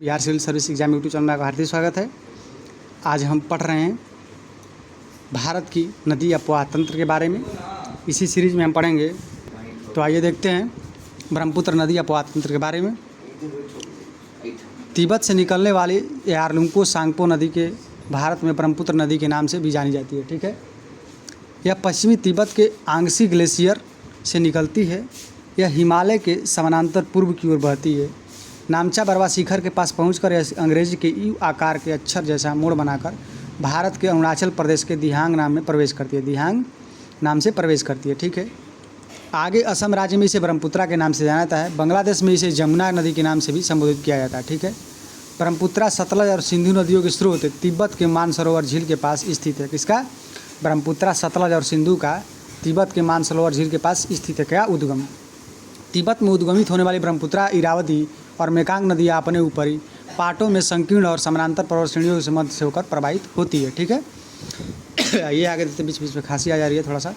Bihar civil service exam YouTube channel में आपका हार्दिक स्वागत है। आज हम पढ़ रहे हैं भारत की नदी अपवाह तंत्र के बारे में। इसी सीरीज़ में हम पढ़ेंगे, तो आइए देखते हैं ब्रह्मपुत्र नदी अपवाह तंत्र के बारे में। तिब्बत से निकलने वाली यारलुंगको सांगपो नदी के भारत में ब्रह्मपुत्र नदी के नाम से भी जानी जाती है। ठीक है, यह पश्चिमी तिब्बत के आंगसी ग्लेशियर से निकलती है। यह हिमालय के समानांतर पूर्व की ओर बहती है। नामचा बरवा शिखर के पास पहुंचकर यह अंग्रेजी के यू आकार के अक्षर जैसा मोड़ बनाकर भारत के अरुणाचल प्रदेश के दिहांग नाम में प्रवेश करती है। दिहांग नाम से प्रवेश करती है। ठीक है, आगे असम राज्य में इसे ब्रह्मपुत्रा के नाम से जाना जाता है। बांग्लादेश में इसे जमुना नदी के नाम से भी संबोधित किया जाता है। ठीक है, ब्रह्मपुत्रा सतलज और सिंधु नदियों के स्रोत तिब्बत के मानसरोवर झील के पास स्थित है। किसका? ब्रह्मपुत्रा सतलज और सिंधु का तिब्बत के मानसरोवर झील के पास स्थित है। क्या? उद्गम। तिब्बत में उद्गमित होने वाली ब्रह्मपुत्रा, इरावदी और मेकांग नदियाँ अपने ऊपरी पाटों में संकीर्ण और समानांतर पर्वत श्रेणियों से मध्य से होकर प्रवाहित होती है। ठीक है, ये आगे देखते बीच बीच में खांसी आ जा रही है थोड़ा सा।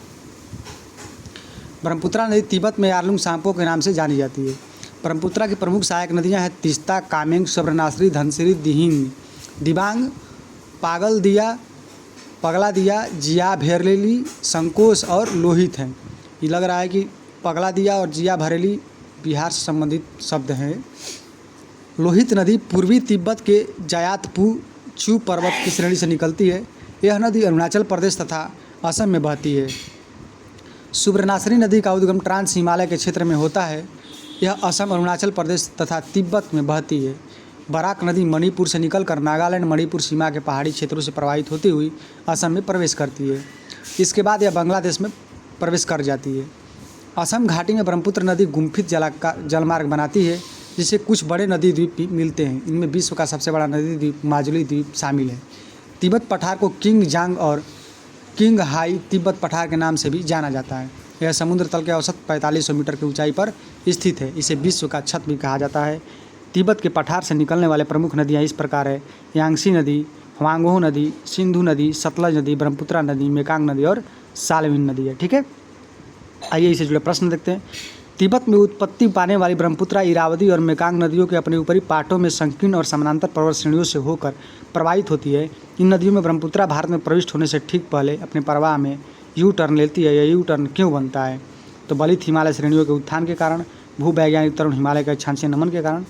ब्रह्मपुत्रा नदी तिब्बत में यारलुंग सांपो के नाम से जानी जाती है। ब्रह्मपुत्रा की प्रमुख सहायक नदियाँ हैं तीस्ता, कामेंग, सुवर्णाश्री, धनसिरी, दिहिंग, दिबांग, पागलदिया, पगलादिया, जिया भरेली, संकोश और लोहित हैं। ये लग रहा है कि पगलादिया और जिया भरेली बिहार से संबंधित शब्द हैं। लोहित नदी पूर्वी तिब्बत के जायातपू चू पर्वत की श्रेणी से निकलती है। यह नदी अरुणाचल प्रदेश तथा असम में बहती है। सुवर्णाश्री नदी का उद्गम ट्रांस हिमालय के क्षेत्र में होता है। यह असम, अरुणाचल प्रदेश तथा तिब्बत में बहती है। बराक नदी मणिपुर से निकलकर नागालैंड मणिपुर सीमा के पहाड़ी क्षेत्रों से प्रवाहित होती हुई असम में प्रवेश करती है। इसके बाद यह बांग्लादेश में प्रवेश कर जाती है। असम घाटी में ब्रह्मपुत्र नदी गुम्फित जलमार्ग बनाती है, जिससे कुछ बड़े नदी द्वीप भी मिलते हैं। इनमें विश्व का सबसे बड़ा नदी द्वीप माजुली द्वीप शामिल है। तिब्बत पठार को किंग जांग और किंग हाई तिब्बत पठार के नाम से भी जाना जाता है। यह समुद्र तल के औसत 4500 मीटर की ऊंचाई पर स्थित है। इसे विश्व का छत भी कहा जाता है। तिब्बत के पठार से निकलने वाले प्रमुख नदियाँ इस प्रकार है: यांगसी नदी, हवांगहो नदी, सिंधु नदी, सतलज नदी, ब्रह्मपुत्रा नदी, मेकांग नदी और सालविन नदी है। ठीक है, आइए इसे जुड़े प्रश्न देखते हैं। तिब्बत में उत्पत्ति पाने वाली ब्रह्मपुत्रा, इरावदी और मेकांग नदियों के अपने ऊपरी पाटों में संकीर्ण और समानांतर पर्वत श्रेणियों से होकर प्रवाहित होती है। इन नदियों में ब्रह्मपुत्रा भारत में प्रविष्ट होने से ठीक पहले अपने प्रवाह में यू टर्न लेती है। यह यू टर्न क्यों बनता है? तो बलित हिमालय श्रेणियों के उत्थान के कारण, भूवैज्ञानिक तरुण हिमालय के अक्षांशीय नमन के कारण।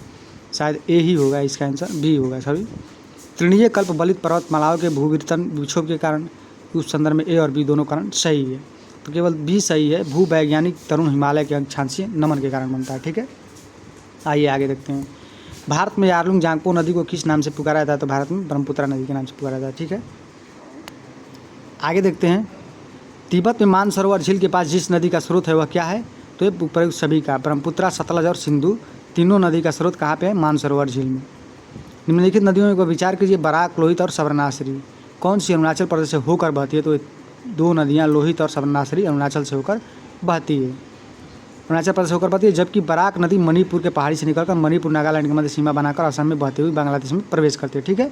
शायद ए ही होगा इसका आंसर, बी होगा सभी। तृणीय कल्प बलित पर्वतमालाओं के भूवितरण विक्षोभ के कारण। उस संदर्भ में ए और बी दोनों कारण सही है, तो केवल बी सही है। भूवैज्ञानिक तरुण हिमालय के अक्षांशीय नमन के कारण बनता है। ठीक है, आइए आगे देखते हैं। भारत में यारलुंग जांगपो नदी को किस नाम से पुकारा जाता है? तो भारत में ब्रह्मपुत्रा नदी के नाम से पुकारा जाता है। ठीक है, आगे देखते हैं। तिब्बत में मानसरोवर झील के पास जिस नदी का स्रोत है वह क्या है? तो ये उपयुक्त सभी का ब्रह्मपुत्रा, सतलज और सिंधु तीनों नदी का स्रोत कहाँ पे है? मानसरोवर झील में। निम्नलिखित नदियों में विचार कीजिए: बराक, लोहित और सुवर्णाश्री कौन सी अरुणाचल प्रदेश से होकर बहती है? तो दो नदियाँ लोहित और सुवर्णाश्री अरुणाचल से होकर बहती है, अरुणाचल प्रदेश से होकर बहती है। जबकि बराक नदी मणिपुर के पहाड़ी से निकलकर मणिपुर, नागालैंड के मध्य सीमा बनाकर असम में बहती हुई बांग्लादेश में प्रवेश करती है। ठीक है,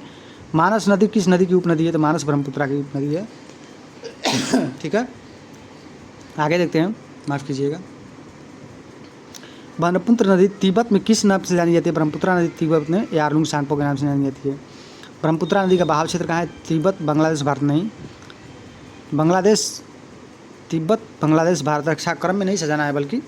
मानस नदी किस नदी की उपनदी है? तो मानस ब्रह्मपुत्रा की उपनदी है। ठीक है, आगे देखते हैं, माफ़ कीजिएगा। ब्रह्मपुत्र नदी तिब्बत में किस नाम से जानी जाती है? ब्रह्मपुत्रा नदी तिब्बत में यारलुंग सांगपो के नाम से जानी जाती है। ब्रह्मपुत्रा नदी का बहाव क्षेत्र कहाँ है? तिब्बत, बांग्लादेश, भारत नहीं। बांग्लादेश, तिब्बत, बांग्लादेश, भारत। रक्षा क्रम में नहीं सजाना है, बल्कि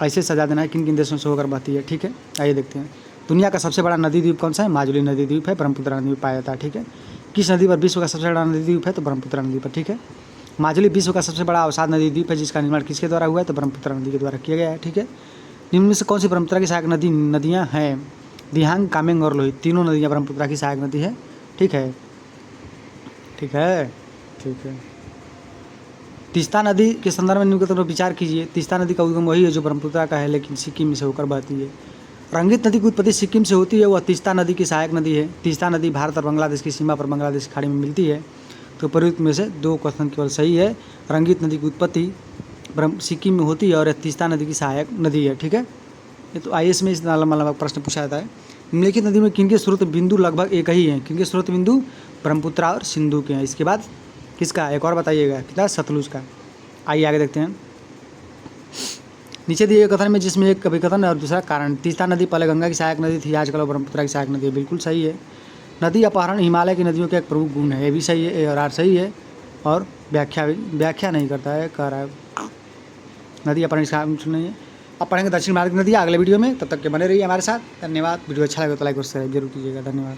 ऐसे सजा देना है किन किन देशों से होकर बहती है। ठीक है, आइए देखते हैं। दुनिया का सबसे बड़ा नदी द्वीप कौन सा है? माजुली नदी द्वीप है, ब्रह्मपुत्रा नदी में पाया जाता है। ठीक है, किस नदी पर विश्व का सबसे बड़ा नदी द्वीप है? तो ब्रह्मपुत्रा नदी पर। ठीक है, माजुली विश्व का सबसे बड़ा अवसाद नदी द्वीप है, जिसका निर्माण किसके द्वारा हुआ है? तो ब्रह्मपुत्रा नदी के द्वारा किया गया है। ठीक है, निम्न में से कौन सी ब्रह्मपुत्रा की सहायक नदियाँ हैं? दिहांग, कामेंग और लोहित तीनों नदियाँ ब्रह्मपुत्रा की सहायक नदी है। ठीक है, ठीक है, ठीक है। तीस्ता नदी के संदर्भ में निम्नलिखित पर विचार कीजिए। तीस्ता नदी का उद्गम वही है जो ब्रह्मपुत्रा का है, लेकिन सिक्किम से होकर बहती है। रंगित नदी की उत्पत्ति सिक्किम से होती है, वह तीस्ता नदी की सहायक नदी है। तीस्ता नदी भारत और बांग्लादेश की सीमा पर बांग्लादेश की खाड़ी में मिलती है। तो प्रयुक्त में से दो क्वेश्चन केवल सही है। रंगित नदी की उत्पत्ति सिक्किम में होती है और यह तीस्ता नदी की सहायक नदी है। ठीक है, ये तो IAS में इस लंबा प्रश्न पूछा जाता है। निम्नलिखित नदी में किनके स्रोत बिंदु लगभग एक ही हैं? किनके स्रोत बिंदु? ब्रह्मपुत्रा और सिंधु के हैं। इसके बाद किसका? एक और बताइएगा, कितना? सतलुज का। आइए आगे देखते हैं। नीचे दिए गए कथन में जिसमें एक अभिकथन और दूसरा कारण। तीस्ता नदी पहले गंगा की सहायक नदी थी, आजकल ब्रह्मपुत्र की सहायक नदी है। बिल्कुल सही है। नदी अपहरण हिमालय की नदियों का एक प्रमुख गुण है, ये भी सही है, और सही है। और व्याख्या नहीं करता है, कह रहा है नदी अपहरण नहीं है। अब पढ़ेंगे दक्षिण भारत की नदियाँ अगले वीडियो में, तब तक के बने रहिए हमारे साथ। धन्यवाद। वीडियो अच्छा लगे तो लाइक और सब्सक्राइब जरूर कीजिएगा। धन्यवाद।